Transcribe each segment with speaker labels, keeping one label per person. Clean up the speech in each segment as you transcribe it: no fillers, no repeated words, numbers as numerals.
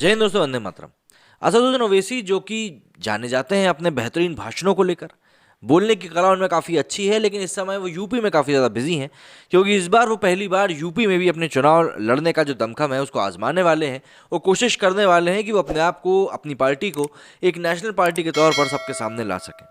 Speaker 1: जय हिंद दोस्तों, वंदे मातरम। असदुद्दीन ओवैसी जो कि जाने जाते हैं अपने बेहतरीन भाषणों को लेकर, बोलने की कला उनमें काफ़ी अच्छी है, लेकिन इस समय वो यूपी में काफ़ी ज़्यादा बिजी हैं, क्योंकि इस बार वो पहली बार यूपी में भी अपने चुनाव लड़ने का जो दमखम है उसको आजमाने वाले हैं। वो कोशिश करने वाले हैं कि वो अपने आप को, अपनी पार्टी को एक नेशनल पार्टी के तौर पर सबके सामने ला सकें।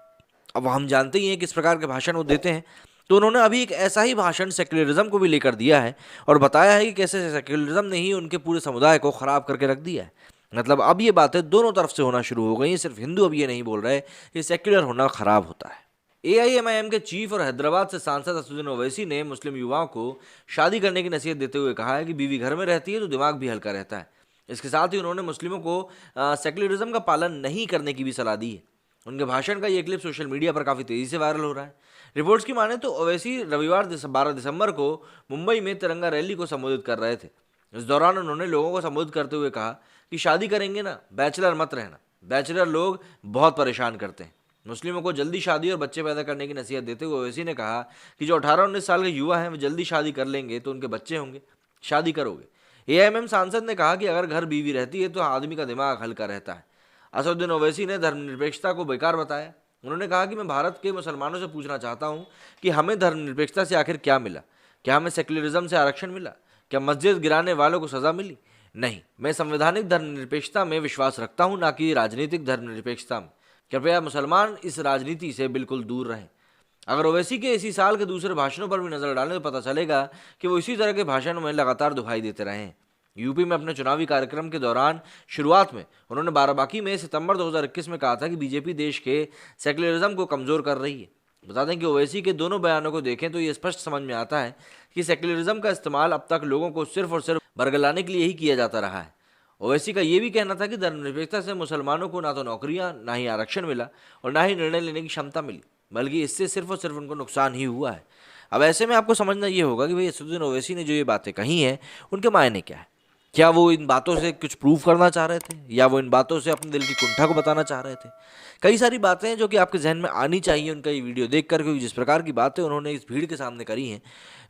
Speaker 1: अब हम जानते ही हैं किस प्रकार के भाषण वो देते हैं, तो उन्होंने अभी एक ऐसा ही भाषण सेक्युलरिज्म को भी लेकर दिया है और बताया है कि कैसे सेक्युलरिज्म ने ही उनके पूरे समुदाय को खराब करके रख दिया है। मतलब अब ये बातें दोनों तरफ से होना शुरू हो गई हैं, सिर्फ हिंदू अब ये नहीं बोल रहे कि सेक्युलर होना खराब होता है। एआईएमआईएम के चीफ और हैदराबाद से सांसद असदुद्दीन ओवैसी ने मुस्लिम युवाओं को शादी करने की नसीहत देते हुए कहा है कि बीवी घर में रहती है तो दिमाग भी हल्का रहता है। इसके साथ ही उन्होंने मुस्लिमों को सेक्युलरिज्म का पालन नहीं करने की भी सलाह दी है। उनके भाषण का ये क्लिप सोशल मीडिया पर काफ़ी तेज़ी से वायरल हो रहा है। रिपोर्ट्स की माने तो ओवैसी रविवार 12 दिसंबर को मुंबई में तिरंगा रैली को संबोधित कर रहे थे। इस दौरान उन्होंने लोगों को संबोधित करते हुए कहा कि शादी करेंगे ना, बैचलर मत रहना, बैचलर लोग बहुत परेशान करते हैं। मुस्लिमों को जल्दी शादी और बच्चे पैदा करने की नसीहत देते हुए ओवैसी ने कहा कि जो 18-19 साल के युवा हैं वो जल्दी शादी कर लेंगे तो उनके बच्चे होंगे, शादी करोगे। एआईएमएम सांसद ने कहा कि अगर घर बीवी रहती है तो आदमी का दिमाग हल्का रहता है। असदुद्दीन ओवैसी ने धर्मनिरपेक्षता को बेकार बताया। उन्होंने कहा कि मैं भारत के मुसलमानों से पूछना चाहता हूं कि हमें धर्मनिरपेक्षता से आखिर क्या मिला? क्या हमें सेक्युलरिज्म से आरक्षण मिला? क्या मस्जिद गिराने वालों को सजा मिली? नहीं, मैं संवैधानिक धर्मनिरपेक्षता में विश्वास रखता हूं, ना कि राजनीतिक धर्मनिरपेक्षता में। कृपया मुसलमान इस राजनीति से बिल्कुल दूर रहें। अगर ओवैसी के इसी साल के दूसरे भाषणों पर भी नजर डालें तो पता चलेगा कि वो इसी तरह के भाषणों में लगातार दुहाई देते रहे हैं। यूपी में अपने चुनावी कार्यक्रम के दौरान शुरुआत में उन्होंने बाराबांकी में सितंबर 2021 में कहा था कि बीजेपी देश के सेक्युलरिज्म को कमजोर कर रही है। बता दें कि ओवैसी के दोनों बयानों को देखें तो ये स्पष्ट समझ में आता है कि सेक्युलरिज्म का इस्तेमाल अब तक लोगों को सिर्फ और सिर्फ बरगलाने के लिए ही किया जाता रहा है। ओवैसी का ये भी कहना था कि धर्मनिरपेक्षता से मुसलमानों को ना तो नौकरियां, ना ही आरक्षण मिला और ना ही निर्णय लेने की क्षमता मिली, बल्कि इससे सिर्फ और सिर्फ उनको नुकसान ही हुआ है। अब ऐसे में आपको समझना ये होगा कि भाई असदुद्दीन ओवैसी ने जो ये बातें कही हैं उनके मायने क्या है। क्या वो इन बातों से कुछ प्रूव करना चाह रहे थे, या वो इन बातों से अपने दिल की कुंठा को बताना चाह रहे थे? कई सारी बातें हैं जो कि आपके जहन में आनी चाहिए उनका ये वीडियो देखकर, क्योंकि जिस प्रकार की बातें उन्होंने इस भीड़ के सामने करी हैं,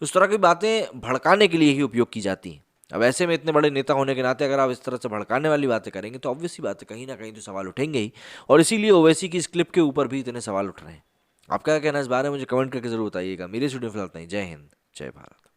Speaker 1: उस तरह की बातें भड़काने के लिए ही उपयोग की जाती हैं। अब ऐसे में इतने बड़े नेता होने के नाते अगर आप इस तरह से भड़काने वाली बातें करेंगे तो ऑब्वियस सी बात है, कहीं ना कहीं तो सवाल उठेंगे ही। और इसीलिए ओवैसी की इस क्लिप के ऊपर भी इतने सवाल उठ रहे हैं। आपका क्या कहना है इस बारे में मुझे कमेंट करके जरूर बताइएगा। मेरे स्टूडियो फिलहाल नहीं। जय हिंद, जय भारत।